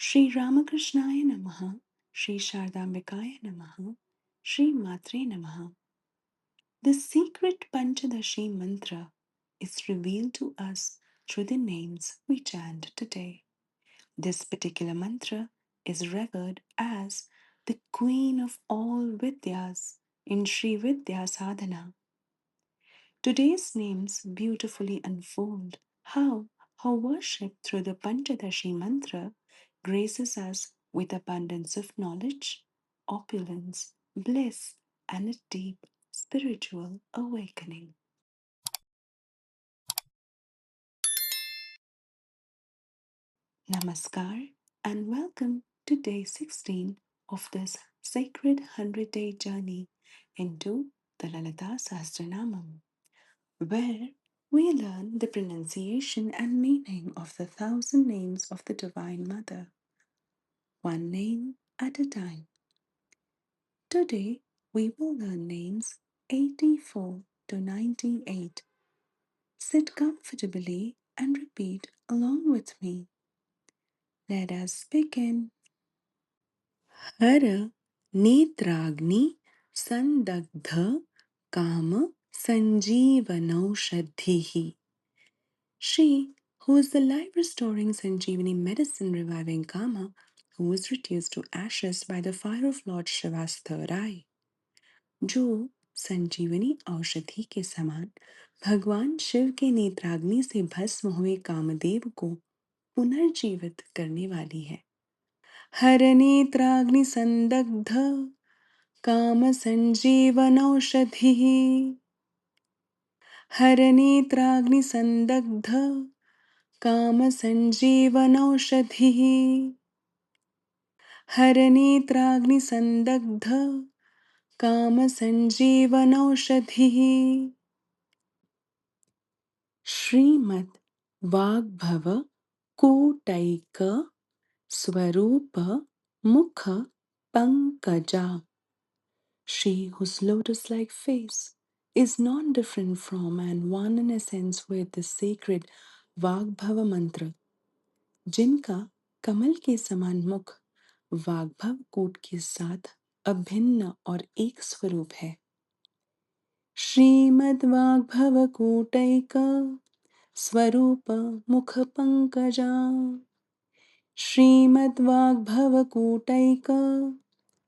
Shri Ramakrishnaaya Namaha, Shri Shardambikaya Namaha, Shri Matre Namaha. The secret Panchadashi mantra is revealed to us through the names we chant today. This particular mantra is revered as the queen of all Vidyas in Sri Vidya Sadhana. Today's names beautifully unfold how her worship through the Panchadashi mantra graces us with abundance of knowledge, opulence, bliss, and a deep spiritual awakening. Namaskar and welcome to day 16 of this sacred 100-day journey into the Lalita Sahasranamam, where we learn the pronunciation and meaning of the 1,000 names of the Divine Mother, one name at a time. Today, we will learn names 84 to 98. Sit comfortably and repeat along with me. Let us begin. Hara Netragni Sandagdha Kama Sanjeevanaushadhihi. She, who is the life-restoring Sanjeevani medicine reviving Kama, who was reduced to ashes by the fire of Lord Shiva's third eye, जो संजीवनी औषधि के समान भगवान शिव के नेत्राग्नि से भस्म हुए कामदेव को पुनर्जीवित करने वाली है। हर नेत्राग्नि संदग्ध काम संजीवनौषधि। हर नेत्राग्नि संदग्ध काम संजीवनौषधिः हर नेत्राग्नि संदग्ध काम संजीवनौषधिः श्रीमद् वाग्भव कूटैक स्वरूप मुख Pankaja. She whose lotus-like face is non-different from and one in essence with the sacred Vagbhava mantra, जिनका कमल के समान मुख वाग्भव कूट के साथ अभिन्न और एक स्वरूप है। श्रीमद् वाग्भव कूटैक स्वरूप मुख पंकजा. श्रीमद् वाग्भव कूटैक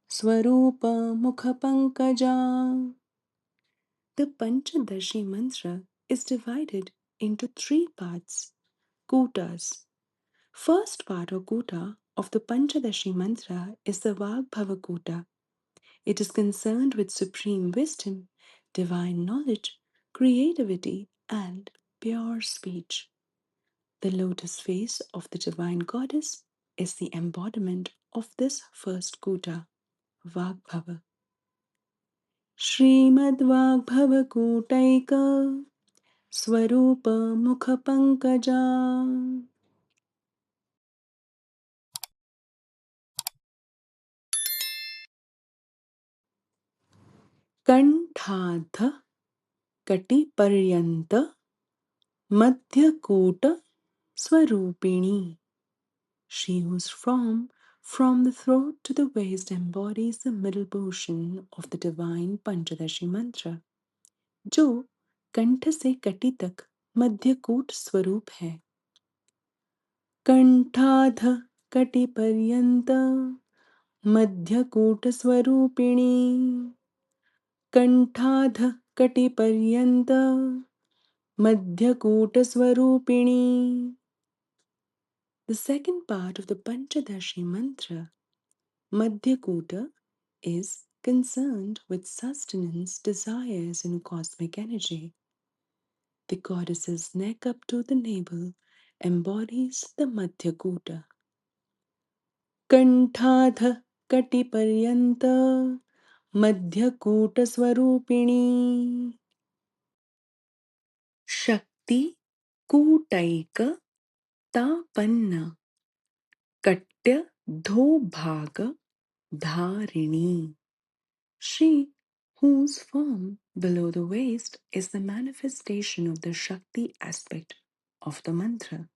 स्वरूप मुख Pankaja. The Panchadashi mantra is divided into three parts, kutas. First part or kuta of the Panchadashi mantra is the Vagbhava Kuta. It is concerned with supreme wisdom, divine knowledge, creativity, and pure speech. The lotus face of the divine goddess is the embodiment of this first kuta, Vagbhava. Srimad Vagbhava Kutaika Swarupa Mukha Pankaja. कंठाध कटिपर्यंत मध्यकूट स्वरूपिणी. She whose from the throat to the waist embodies the middle portion of the divine Panchadashi mantra, जो कंठ से कटि तक मध्यकूट स्वरूप है. कंठाध कटिपर्यंत मध्यकूट स्वरूपिणी. कंठाध कटिपर्यंत मध्यकूट स्वरूपिणी. The second part of the Panchadashi mantra, Madhyakuta, is concerned with sustenance, desires, and cosmic energy. The goddess's neck up to the navel embodies the Madhyakuta. Kantadha Katiparyanta Madhyakuta Swarupini. Shakti Kutaika Tapanna Katya Dhobhaga Dharini. She, whose form below the waist is the manifestation of the Shakti aspect of the mantra,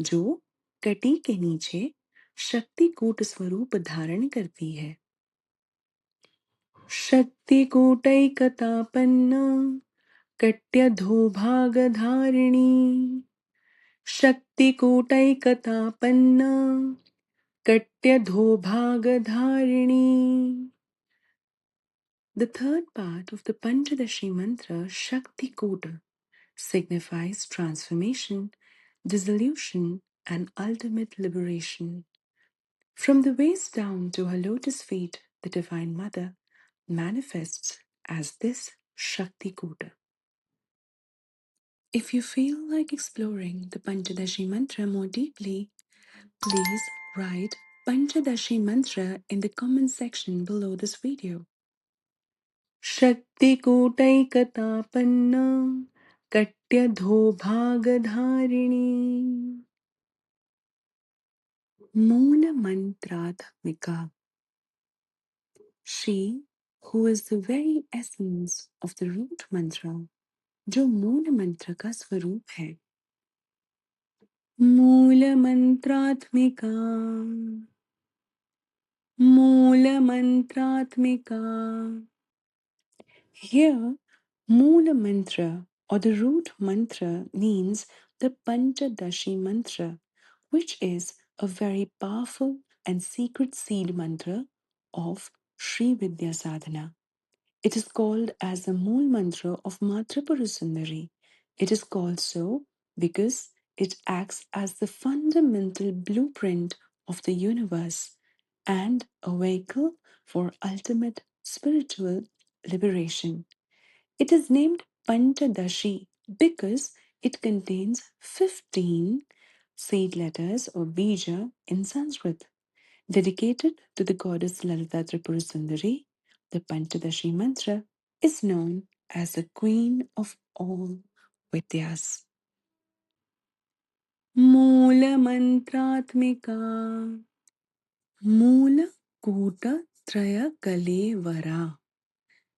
जो कटी के नीचे शक्ति कूट स्वरूप धारण करती है। शक्ति कूटैकतापन्न कट्यधोभागधारिणी। शक्ति कूटैकतापन्न कट्यधोभागधारिणी। The third part of the Panchadashi mantra, Shakti Kuta, signifies transformation, dissolution, and ultimate liberation. From the waist down to her lotus feet, the Divine Mother manifests as this Shakti Kuta. If you feel like exploring the Panchadashi mantra more deeply, please write Panchadashi mantra in the comment section below this video. शक्तिकूटैकतापन्न कट्यधोभागधारिणी। Mula she who is the very essence of the root mantra, जो मूल मंत्र का स्वरूप है। मूल मंत्रात्मिका, मूल मंत्रात्मिका। Here, Moola mantra or the root mantra means the Panchadashi mantra, which is a very powerful and secret seed mantra of Sri Vidya Sadhana. It is called as the Mool mantra of Matrapura Sundari. It is called so because it acts as the fundamental blueprint of the universe and a vehicle for ultimate spiritual liberation. It is named Panchadashi because it contains 15 seed letters or bija in Sanskrit. Dedicated to the goddess Lalita Tripura Sundari, the Panchadashi mantra is known as the queen of all Vidyas. Moola mantratmika, Moola Kuta Traya Kalevara.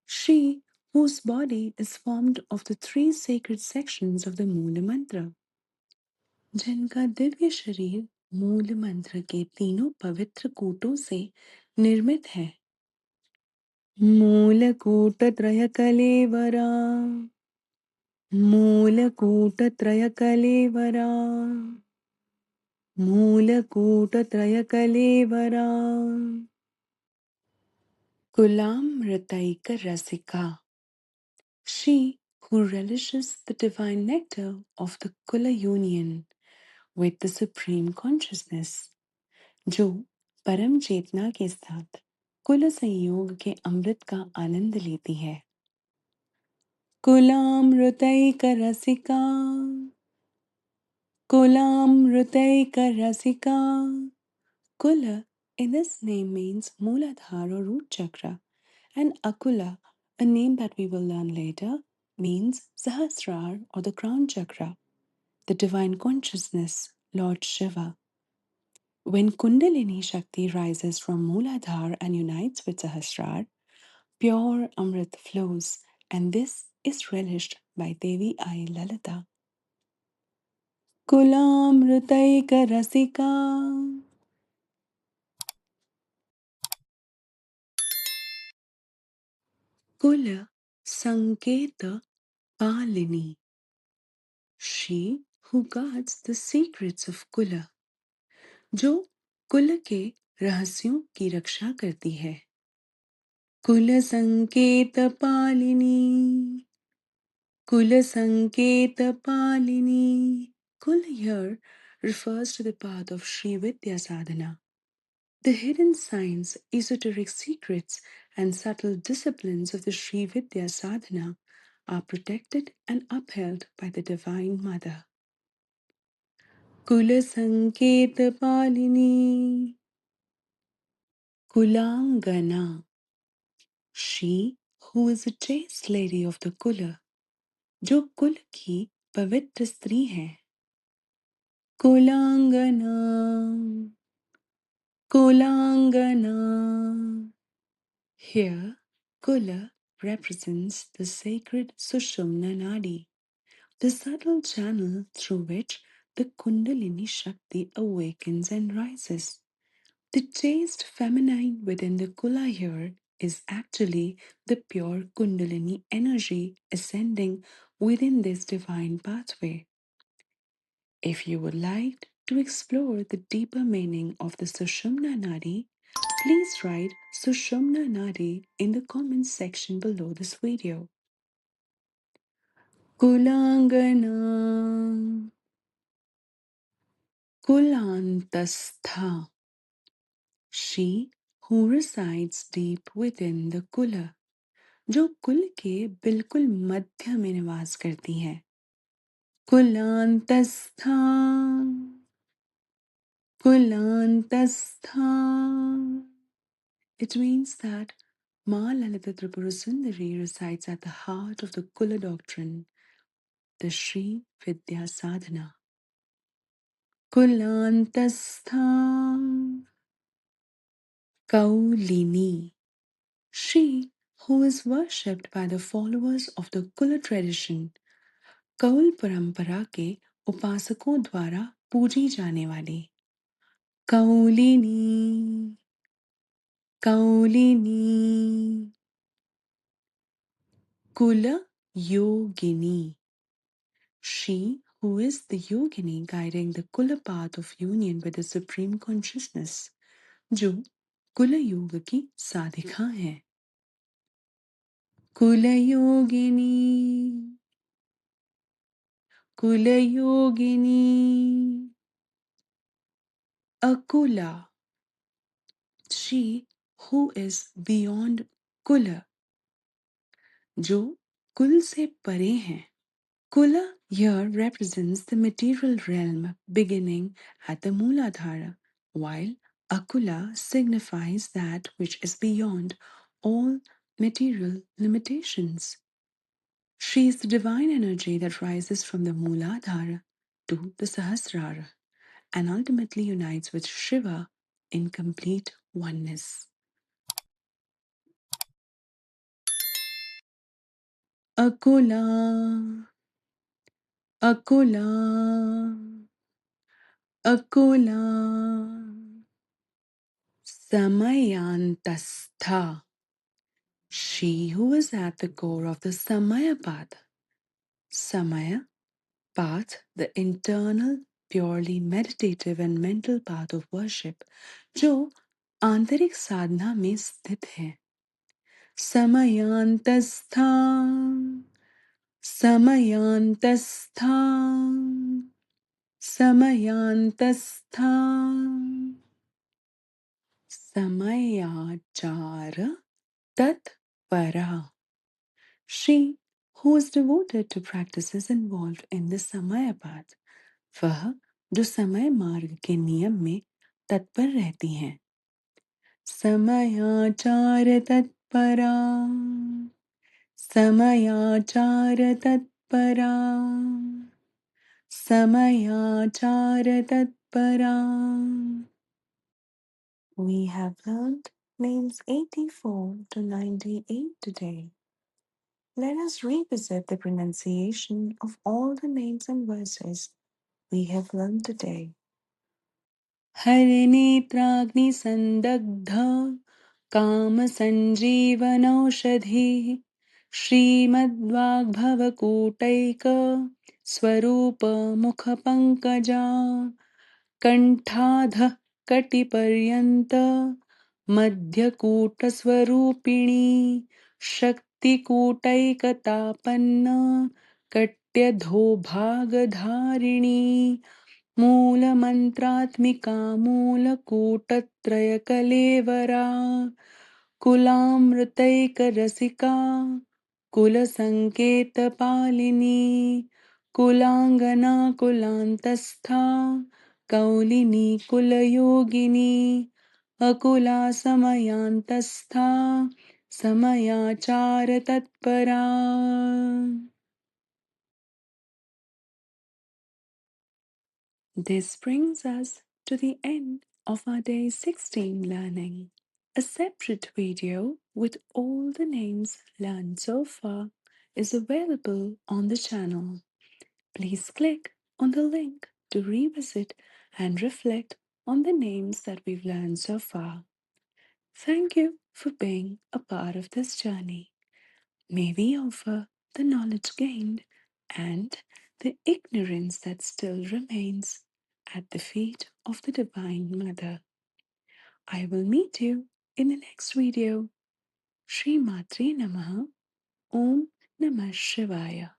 She whose body is formed of the three sacred sections of the Moola mantra. जिनका दिव्य शरीर मूल मंत्र के तीनों पवित्र कूटों से निर्मित है। मूलकूटत्रयकलेवरा, मूलकूटत्रयकलेवरा, मूलकूटत्रयकलेवरा। कुलामृतैकरसिका, she who relishes the divine nectar of the Kula union with the supreme consciousness, जो परम चेतना के साथ कुल संयोग के अमृत का आनंद लेती है। कुलामृतैकरसिका, कुलामृतैकरसिका। Kula in this name means Mooladhara or root chakra, and Akula, a name that we will learn later, means Sahasrar or the crown chakra, the divine consciousness, Lord Shiva. When Kundalini Shakti rises from Mooladhara and unites with Sahasrar, pure Amrit flows, and this is relished by Devi Ai Lalita. Kulamritaika. Kula Sanketa Palini. She who guards the secrets of Kula, जो कुल के रहस्यों की रक्षा करती है। कुल संकेत पालिनी, कुल संकेत पालिनी. Kul here refers to the path of Sri Vidya Sadhana. The hidden signs, esoteric secrets, and subtle disciplines of the Sri Vidya Sadhana are protected and upheld by the Divine Mother. Kula Sanketa Palini, Kulangana. She who is a chaste lady of the Kula, जो कुल की पवित्र स्त्री है। कुलांगना, कुलांगना. Here, Kula represents the sacred Sushumna Nadi, the subtle channel through which the Kundalini Shakti awakens and rises. The chaste feminine within the Kula here is actually the pure Kundalini energy ascending within this divine pathway. If you would like to explore the deeper meaning of the Sushumna Nadi, please write Sushumna Nadi in the comments section below this video. Kulangana Kulantastha, she who resides deep within the Kula, जो कुल के बिल्कुल मध्य में निवास करती हैं. कुलांतस्था कुलांतस्था. It means that Ma Lalita Tripura Sundari resides at the heart of the Kula doctrine, the Sri Vidya Sadhana. Kulantastha Kaulini, she who is worshipped by the followers of the Kula tradition, Kaul परंपरा के उपासकों द्वारा पूजी जाने वाली. कौलिनी कौलिनी कुल योगिनी, she who is the yogini guiding the Kula path of union with the supreme consciousness, जो कुल योग की साधिका है. कुल योगिनी कुल योगिनी Akula, she who is beyond Kula, जो कुल से परे हैं. Kula here represents the material realm beginning at the Mooladhara, while Akula signifies that which is beyond all material limitations. She is the divine energy that rises from the Mooladhara to the Sahasrara and ultimately unites with Shiva in complete oneness. Akula, Akula, Akula, Samayantastha, she who is at the core of the Samaya path. Samaya, path, the internal, purely meditative and mental path of worship, जो आंतरिक साधना में स्थित है. समयांतस्था समयांतस्था समयांतस्था समायाचार tatpara, she who is devoted to practices involved in the samaya path, वह जो समय मार्ग के नियम में तत्पर रहती हैं. समयाचार तत्परा समयाचार तत्परा समयाचार तत्परा. We have learned names 84 to 98 today. Let us revisit the pronunciation of all the names and verses we have learned today. हरिनेत्राग्निसन्दग्ध कामसञ्जीवनौषधिः श्रीमद्वाग्भवकूटैक स्वरूपमुखपङ्कजा कण्ठाधः कटिपर्यन्त मध्यकूटस्वरूपिणी शक्तिकूटैकतापन्न कट्यधोभागधारिणी मूलमन्त्रात्मिका मूलकूटत्रयकलेवरा कुलामृतैकरसिका कुलसङ्केतपालिनी कुलाङ्गना कुलान्तस्था कौलिनी कुलयोगिनी Akula समयान्तस्था समयाचार तत्परा. This brings us to the end of our day 16 learning. A separate video with all the names learned so far is available on the channel. Please click on the link to revisit and reflect on the names that we've learned so far. Thank you for being a part of this journey. May we offer the knowledge gained and the ignorance that still remains at the feet of the Divine Mother. I will meet you in the next video. Shri Matre Namaha. Om Namah Shivaya.